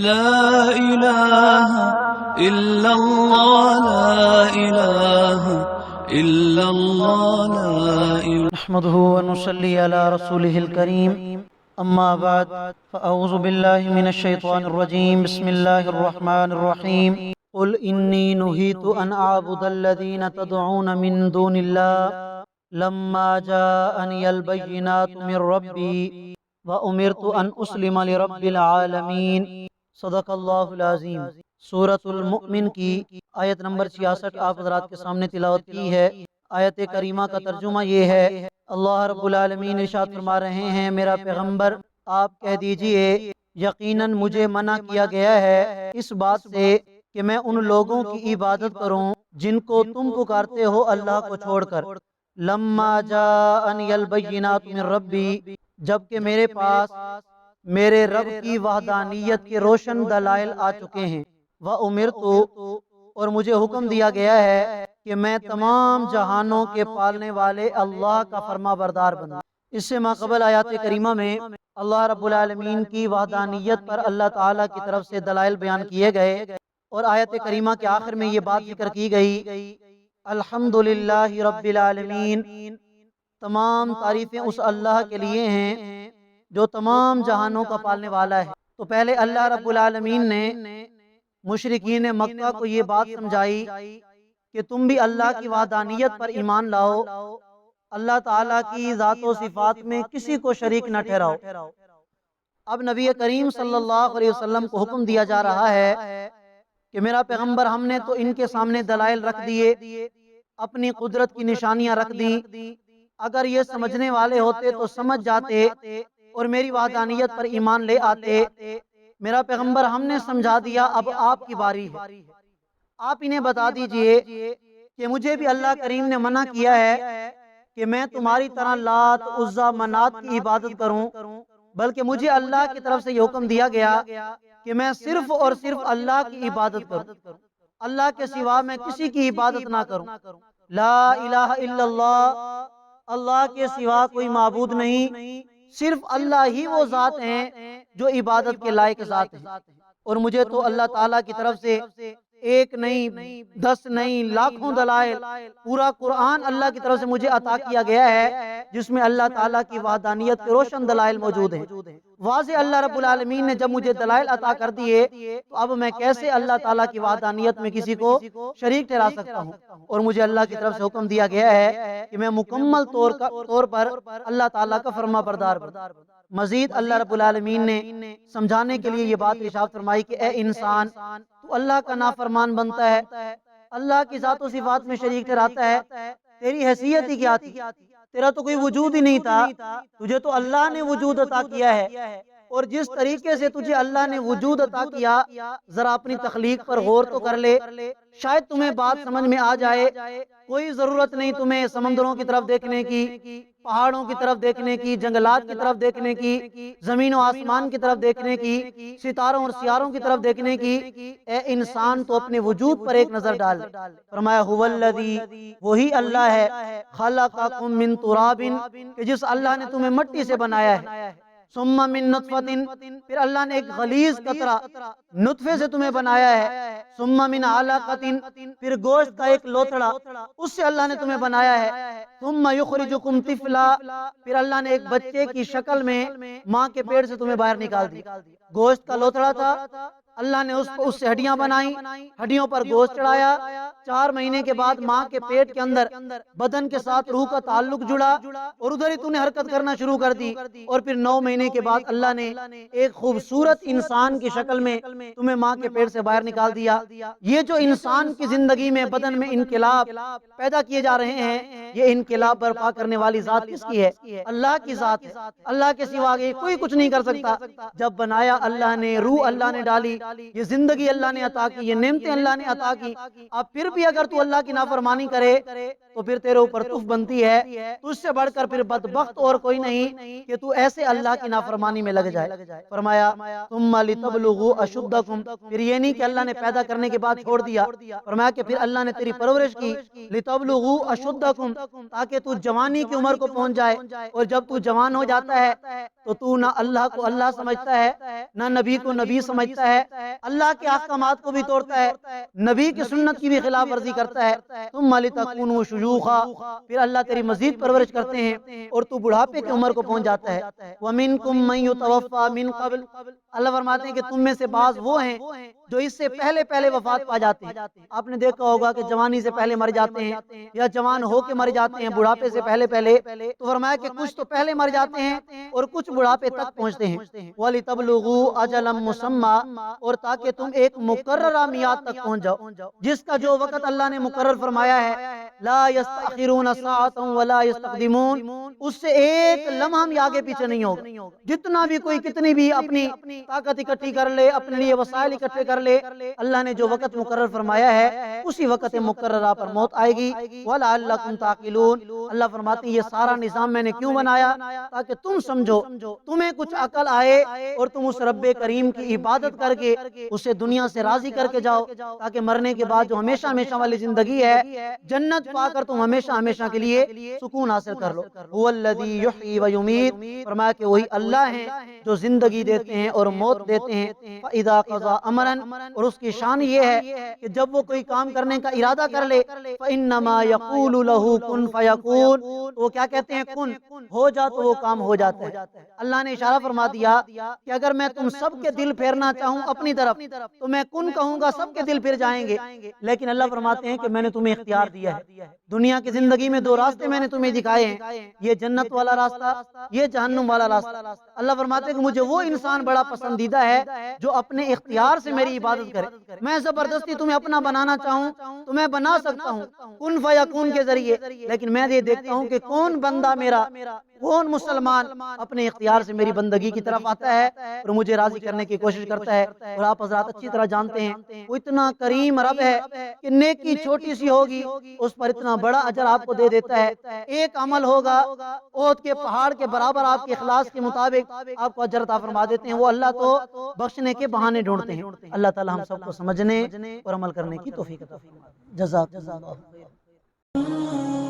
لا إله إلا الله لا إله إلا الله لا إله نحمده ونصلي على رسوله الكريم أما بعد فأعوذ بالله من الشيطان الرجيم بسم الله الرحمن الرحيم قل إني نهيت أن أعبد الذين تدعون من دون الله لما جاءني البينات من ربي وأمرت أن أسلم لرب العالمين صدق اللہ العظیم۔ سورۃ المؤمن کی آیت نمبر 66 آپ حضرات کے سامنے تلاوت کی ہے۔ آیت کریمہ کا ترجمہ یہ ہے، اللہ رب العالمین ارشاد فرما رہے ہیں، میرا پیغمبر آپ کہہ دیجئے یقیناً مجھے منع کیا گیا ہے اس بات سے کہ میں ان لوگوں کی عبادت کروں جن کو تم پکارتے ہو اللہ کو چھوڑ کر۔ لما جاءنی البینات من ربی، جبکہ میرے پاس میرے رب کی وحدانیت کے روشن دلائل آ چکے ہیں۔ وَأُمِرْتُ، اور مجھے حکم دیا گیا ہے کہ میں تمام جہانوں کے پالنے والے اللہ کا فرما بردار بنوں۔ اس سے ماقبل آیات کریمہ میں اللہ رب العالمین کی وحدانیت پر اللہ تعالیٰ کی طرف سے دلائل بیان کیے گئے، اور آیت کریمہ کے آخر میں یہ بات ذکر کی گئی، الحمدللہ رب العالمین، تمام تعریفیں اس اللہ کے لیے ہیں جو تمام جہانوں کا پالنے والا ہے۔ تو پہلے اللہ رب العالمین نے مشرکین مکہ کو یہ بات سمجھائی کہ تم بھی اللہ کی وحدانیت پر ایمان لاؤ، اللہ تعالیٰ کی ذات و صفات میں کسی کو شریک نہ ٹھہراؤ۔ اب نبی کریم صلی اللہ علیہ وسلم کو حکم دیا جا رہا ہے کہ میرا پیغمبر، ہم نے تو ان کے سامنے دلائل رکھ دیے، اپنی قدرت کی نشانیاں رکھ دیں، اگر یہ سمجھنے والے ہوتے تو سمجھ جاتے اور میری وحدانیت پر ایمان لے آتے۔ میرا پیغمبر، ہم نے سمجھا دیا، اب آپ کی باری ہے، آپ انہیں بتا دیجئے کہ مجھے بھی اللہ کریم نے منع کیا ہے کہ میں تمہاری طرح لات عزا منات کی عبادت کروں، بلکہ مجھے اللہ کی طرف سے یہ حکم دیا گیا کہ میں صرف اور صرف اللہ کی عبادت کروں، اللہ کے سوا میں کسی کی عبادت نہ کروں۔ لا الہ الا اللہ، اللہ کے سوا کوئی معبود نہیں، صرف اللہ ہی وہ ذات ہیں جو عبادت کے لائق ذات ہیں۔ اور مجھے تو اللہ تعالیٰ کی طرف سے ایک نہیں، 10 نہیں، لاکھوں دلائل، پورا قرآن اللہ کی طرف سے مجھے عطا کیا گیا ہے جس میں اللہ تعالیٰ کی وحدانیت کے روشن دلائل موجود ہیں۔ واضح اللہ رب العالمین نے جب مجھے دلائل عطا کر دیے تو اب میں کیسے اللہ تعالیٰ کی وحدانیت میں کسی کو شریک ٹھہرا سکتا ہوں؟ اور مجھے اللہ کی طرف سے حکم دیا گیا ہے کہ میں مکمل طور پر اللہ تعالیٰ کا فرما بردار بنوں۔ مزید اللہ رب العالمین نے سمجھانے کے لیے یہ بات ارشاد فرمائی کہ اے انسان، تو اللہ کا نافرمان بنتا ہے، اللہ کی ذات و صفات میں شریک ٹھہراتا ہے، تیری حیثیت ہی کیا تھی؟ تیرا تو کوئی وجود ہی نہیں تھا، تجھے تو اللہ نے وجود عطا کیا ہے، اور جس طریقے سے تجھے اللہ نے وجود عطا کیا، ذرا اپنی تخلیق پر غور تو کر لے، شاید تمہیں بات سمجھ میں آ جائے۔ کوئی ضرورت نہیں تمہیں سمندروں کی طرف دیکھنے کی، پہاڑوں کی طرف دیکھنے کی، جنگلات کی طرف دیکھنے کی، زمین و آسمان کی طرف دیکھنے کی، ستاروں اور سیاروں کی طرف دیکھنے کی۔ اے انسان، تو اپنے وجود پر ایک نظر ڈال۔ فرمایا هو الذی، وہی اللہ ہے، خلقکم من تراب، کہ جس اللہ نے تمہیں مٹی سے بنایا ہے، ثم من نطفۃ، پھر اللہ نے ایک غلیظ قطرہ نطفے سے تمہیں بنایا ہے، ثم من علقۃ، پھر گوشت کا ایک لوتھڑا اس سے اللہ نے تمہیں بنایا ہے، ثم یخرجکم طفلا، پھر اللہ نے ایک بچے کی شکل میں ماں کے پیٹ سے تمہیں باہر نکال دی۔ گوشت کا لوتھڑا تھا، اللہ نے اس سے ہڈیاں بنائیں، ہڈیوں پر گوشت چڑھایا، 4 مہینے کے بعد ماں کے پیٹ کے اندر بدن کے ساتھ روح کا تعلق جڑا، اور ادھر ہی تو نے حرکت کرنا شروع کر دی، اور پھر 9 مہینے کے بعد اللہ نے ایک خوبصورت انسان کی شکل میں تمہیں ماں کے پیٹ سے باہر نکال دیا۔ یہ جو انسان کی زندگی میں بدن میں انقلاب پیدا کیے جا رہے ہیں، یہ انقلاب برپا کرنے والی ذات کس کی ہے؟ اللہ کی ذات ہے، اللہ کے سوا کوئی کچھ نہیں کر سکتا۔ جب بنایا اللہ نے، روح اللہ نے ڈالی، یہ زندگی اللہ نے عطا کی، یہ نعمتیں اللہ نے عطا کی، اب پھر بھی اگر تو اللہ کی نافرمانی کرے تو پھر تیرے اوپر تف بنتی ہے، تجھ سے بڑھ کر پھر بدبخت اور کوئی نہیں کہ تو ایسے اللہ کی نافرمانی میں لگ جائے۔ فرمایا ثم لتبلغوا اشدکم، پھر یہ نہیں کہ اللہ نے پیدا کرنے کے بعد چھوڑ دیا، فرمایا کہ پھر اللہ نے تیری پرورش کی، لتبلغوا اشدکم، تاکہ تو جوانی کی عمر کو پہنچ جائے، اور جب تو جوان ہو جاتا ہے تو تو نہ اللہ کو اللہ سمجھتا ہے، نہ نبی کو نبی سمجھتا ہے، اللہ کے احکامات کو بھی توڑتا ہے، نبی کی سنت کی بھی خلاف ورزی کرتا ہے۔ ثم لتکونوا شیوخا، پھر اللہ تیری مزید پرورش کرتے ہیں اور تو بڑھاپے کی عمر کو پہنچ جاتا ہے۔ وَمِنْكُمْ مَنْ يُتَوَفَّى مِنْ قَبْلِ، اللہ فرماتے ہیں کہ تم میں سے بعض وہ ہیں جو اس سے پہلے وفات پا جاتے ہیں۔ آپ نے دیکھا ہوگا کہ جوانی سے پہلے مر جاتے ہیں یا جوان ہو کے مر جاتے ہیں بڑھاپے سے پہلے، تو فرمایا کہ کچھ تو پہلے مر جاتے ہیں اور کچھ بڑھاپے تک پہنچتے ہیں۔ وَلِتَبْلُغُوا أَجَلًا مُّسَمًّى، اور تاکہ تم ایک مقررہ میعاد تک پہنچ جاؤ، جس کا جو وقت اللہ نے مقرر فرمایا ہے، لا يستأخرون ساعة ولا يستقدمون، اس سے ایک لمحہ بھی آگے پیچھے نہیں ہوگا۔ جتنا بھی کوئی کتنی بھی اپنی طاقت اکٹھی کر لے، اپنے لیے وسائل اکٹھے کر لے، اللہ نے جو وقت مقرر فرمایا ہے اسی وقت مقررہ پر موت آئے گی۔ وَلَعَلَّكُمْ تَعْقِلُونَ، اللہ فرماتے ہیں یہ سارا نظام میں نے کیوں بنایا؟ تاکہ تم سمجھو، تمہیں کچھ عقل آئے اور تم اس رب کریم کی عبادت کر کے اسے دنیا سے راضی کر کے جاؤ، تاکہ مرنے کے بعد جو ہمیشہ ہمیشہ والی زندگی ہے، جنت پا کر تم ہمیشہ ہمیشہ کے لیے سکون حاصل کر لو۔ هو الذی یحیی و یمیت، فرمایا کہ وہی اللہ ہیں جو زندگی دیتے ہیں اور موت دیتے ہیں۔ فَإِذَا قَضَى أَمْرًا، اور اس کی شان یہ ہے کہ جب وہ کوئی کام کرنے کا ارادہ کر لے، فَإِنَّمَا يَقُولُ لَهُ كُن فَيَكُونُ، وہ کیا کہتے ہیں؟ کن، ہو جا تو وہ کام ہو جاتا ہے۔ اللہ نے اشارہ فرما دیا کہ اگر میں تم سب کے دل پھیرنا چاہوں اپنی طرف تو میں کن کہوں گا، سب کے دل پھر جائیں گے، لیکن اللہ فرماتے ہیں کہ میں نے تمہیں اختیار دیا ہے۔ دنیا کی زندگی میں دو راستے میں نے تمہیں دکھائے ہیں، یہ جنت والا راستہ، یہ جہنم والا راستہ۔ اللہ فرماتے ہیں کہ مجھے وہ انسان بڑا پسندیدہ ہے جو اپنے اختیار سے میری عبادت کرے۔ میں زبردستی تمہیں اپنا بنانا چاہوں تو میں بنا سکتا ہوں کن فیکون کے ذریعے، لیکن میں یہ دیکھتا ہوں کہ کون بندہ میرا، کون مسلمان اپنے اختیار سے میری بندگی کی طرف آتا ہے اور مجھے راضی کرنے کی کوشش کرتا ہے۔ اور آپ حضرات اچھی طرح جانتے ہیں وہ اتنا کریم رب ہے کہ نیکی چھوٹی سی ہوگی اس پر اتنا بڑا اجر آپ کو دے دیتا ہے۔ ایک عمل ہوگا احد کے پہاڑ کے برابر، آپ کے اخلاص کے مطابق آپ کو اجر عطا فرما دیتے ہیں۔ وہ اللہ تو بخشنے کے بہانے ڈھونڈتے ہیں۔ اللہ تعالی ہم سب کو سمجھنے اور عمل کرنے کی توفیق عطا فرمائے۔ جزاک اللہ خیر۔